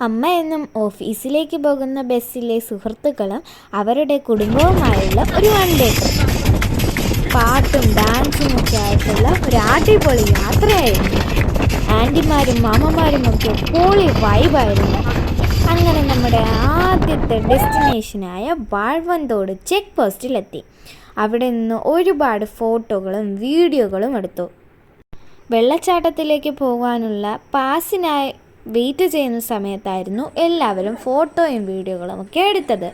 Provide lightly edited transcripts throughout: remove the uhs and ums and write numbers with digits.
അമ്മ എന്നും ഓഫീസിലേക്ക് പോകുന്ന ബസ്സിലെ സുഹൃത്തുക്കളും അവരുടെ കുടുംബവുമായുള്ള ഒരു വൺ ഡേ ട്രിപ്പ്. പാട്ടും ഡാൻസും ഒക്കെ ആയിട്ടുള്ള ഒരു അടിപൊളി യാത്രയായിരുന്നു. ആൻറ്റിമാരും മാമന്മാരും ഒക്കെ പൊളി വൈബായിരുന്നു. അങ്ങനെ നമ്മുടെ ആദ്യത്തെ ഡെസ്റ്റിനേഷനായ വാഴവന്തോട് ചെക്ക് പോസ്റ്റിലെത്തി. അവിടെ നിന്ന് ഒരുപാട് ഫോട്ടോകളും വീഡിയോകളും എടുത്തു. വെള്ളച്ചാട്ടത്തിലേക്ക് പോകാനുള്ള പാസിനായി വെയിറ്റ് ചെയ്യുന്ന സമയത്തായിരുന്നു എല്ലാവരും ഫോട്ടോയും വീഡിയോകളും ഒക്കെ എടുത്തത്.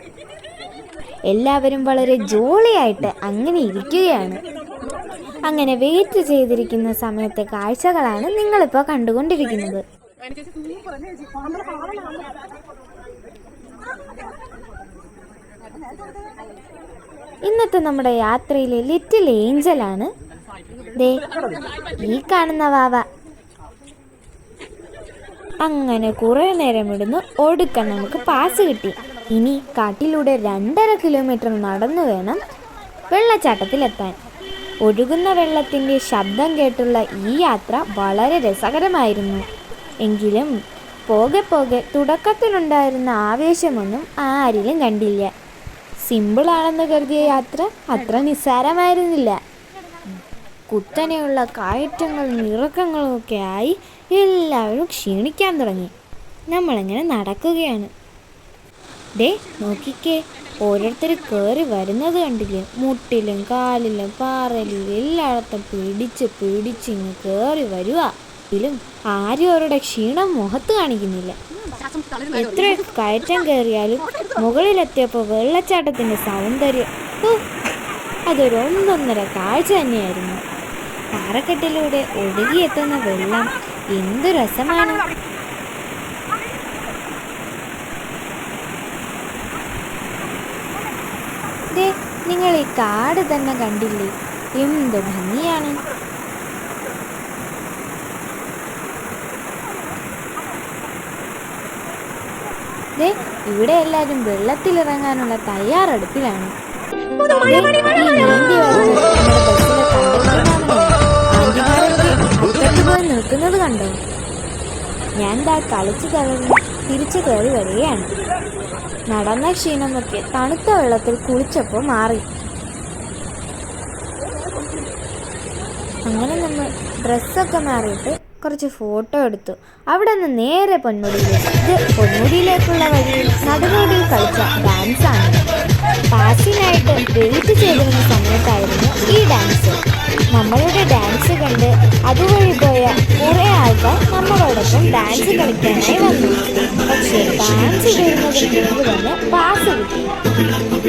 എല്ലാവരും വളരെ ജോളിയായിട്ട് അങ്ങനെ ഇരിക്കുകയാണ്. അങ്ങനെ വെയിറ്റ് ചെയ്തിരിക്കുന്ന സമയത്തെ കാഴ്ചകളാണ് നിങ്ങളിപ്പോൾ കണ്ടുകൊണ്ടിരിക്കുന്നത്. ഇന്നത്തെ നമ്മുടെ യാത്രയിലെ ലിറ്റിൽ ഏഞ്ചലാണ് ദേ ഈ കാണുന്ന വാവ. അങ്ങനെ കുറേ നേരം ഇടുന്നു ഒടുക്കം നമുക്ക് പാസ് കിട്ടി. ഇനി കാട്ടിലൂടെ 2.5 കിലോമീറ്റർ നടന്നു വേണം വെള്ളച്ചാട്ടത്തിലെത്താൻ. ഒഴുകുന്ന വെള്ളത്തിൻ്റെ ശബ്ദം കേട്ടുള്ള ഈ യാത്ര വളരെ രസകരമായിരുന്നു. എങ്കിലും പോകെ പോകെ തുടക്കത്തിലുണ്ടായിരുന്ന ആവേശമൊന്നും ആരിലും കണ്ടില്ല. സിമ്പിളാണെന്ന് കരുതിയ യാത്ര അത്ര നിസ്സാരമായിരുന്നില്ല. കുത്തനെയുള്ള കയറ്റങ്ങളും ഇറക്കങ്ങളും ഒക്കെ ആയി എല്ലാവരും ക്ഷീണിക്കാൻ തുടങ്ങി. നമ്മളിങ്ങനെ നടക്കുകയാണ്. ദേ നോക്കിക്കേ, ഓരോരുത്തർ കയറി വരുന്നത് കണ്ടില്ലേ? മുട്ടിലും കാലിലും പാറയിലും എല്ലായിടത്തും പിടിച്ച് ഇങ്ങ് കയറി വരുക. ഇതിലും ആരും അവരുടെ ക്ഷീണം മുഖത്ത് കാണിക്കുന്നില്ല. എത്ര കയറ്റം കയറിയാലും മുകളിലെത്തിയപ്പോൾ വെള്ളച്ചാട്ടത്തിൻ്റെ സൗന്ദര്യം അതൊരു ഒന്നൊന്നര കാഴ്ച തന്നെയായിരുന്നു. പാറക്കെട്ടിലൂടെ ഒഴുകിയെത്തുന്ന വെള്ളം എന്തു രസമാണ്! നിങ്ങൾ ഈ കാട് തന്നെ കണ്ടില്ലേ? എന്ത് ഭംഗിയാണ്! ഇവിടെ എല്ലാവരും വെള്ളത്തിലിറങ്ങാനുള്ള തയ്യാറെടുപ്പിലാണ്. പോയി നിൽക്കുന്നത് കണ്ടോ? ഞാൻ കളിച്ചു തളർന്ന് തിരിച്ചു കയറി വരികയാണ്. നടന്ന ക്ഷീണമൊക്കെ തണുത്ത വെള്ളത്തിൽ കുളിച്ചപ്പോൾ മാറി. അങ്ങനെ നമ്മൾ ഡ്രസ്സൊക്കെ മാറിയിട്ട് കുറച്ച് ഫോട്ടോ എടുത്തു. അവിടെ നിന്ന് നേരെ പൊന്മുടിയിലേക്ക്. ഇത് പൊന്മുടിയിലേക്കുള്ള വഴിയിൽ നടുറോഡിൽ കളിച്ച ഡാൻസാണ്. പാസിനായിട്ട് വെയിറ്റ് ചെയ്തിരുന്ന സമയത്തായിരുന്നു ഈ ഡാൻസ്. നമ്മളുടെ ഡാൻസ് കണ്ട് അതുവഴി പോയ കുറേ ആൾക്കാർ നമ്മളോടൊപ്പം ഡാൻസ് കളിക്കാനായി വന്നു. പക്ഷേ ഡാൻസ് ചെയ്യുന്നതിന് മുമ്പ് തന്നെ പാസ് കിട്ടി.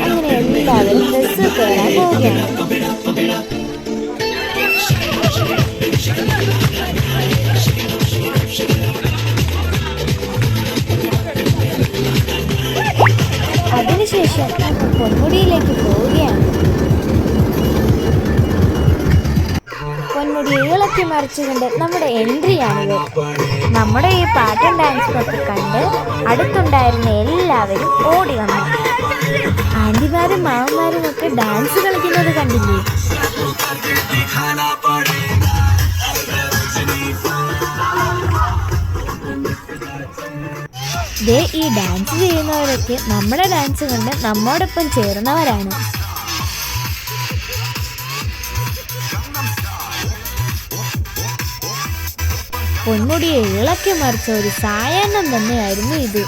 അങ്ങനെ എല്ലാവരും ബസ് കയറാൻ പോവുകയാണ്. അതിനുശേഷം നമ്മൾ പൊന്മുടിയിലേക്ക് പോവുകയാണ്. പൊന്മുടി ഇളക്കി മറിച്ചുകൊണ്ട് നമ്മുടെ എൻട്രിയാണിത്. നമ്മുടെ ഈ പാട്ടും ഡാൻസും ഒക്കെ കണ്ട് അടുത്തുണ്ടായിരുന്ന എല്ലാവരും ഓടി വന്നു. ആൻറ്റിമാരും മാമന്മാരും ഒക്കെ ഡാൻസ് കളിക്കുന്നത് കണ്ടില്ലേ? ഈ ഡാൻസ് ചെയ്യുന്നവരൊക്കെ നമ്മുടെ ഡാൻസ് കണ്ട് നമ്മോടൊപ്പം ചേർന്നവരാണ്. പൊന്മുടിയെ ഇളക്കി മറിച്ച ഒരു സായാഹ്നം തന്നെയായിരുന്നു ഇത്.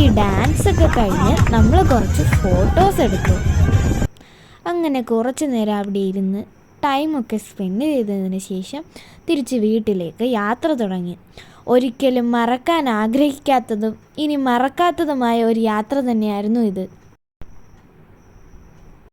ഈ ഡാൻസൊക്കെ കഴിഞ്ഞ് നമ്മൾ കുറച്ച് ഫോട്ടോസ് എടുത്തു. അങ്ങനെ കുറച്ച് നേരം അവിടെ ഇരുന്ന് ടൈമൊക്കെ സ്പെൻഡ് ചെയ്തതിന് ശേഷം തിരിച്ച് വീട്ടിലേക്ക് യാത്ര തുടങ്ങി. ഒരിക്കലും മറക്കാൻ ആഗ്രഹിക്കാത്തതും ഇനി മറക്കാത്തതുമായ ഒരു യാത്ര തന്നെയായിരുന്നു ഇത്.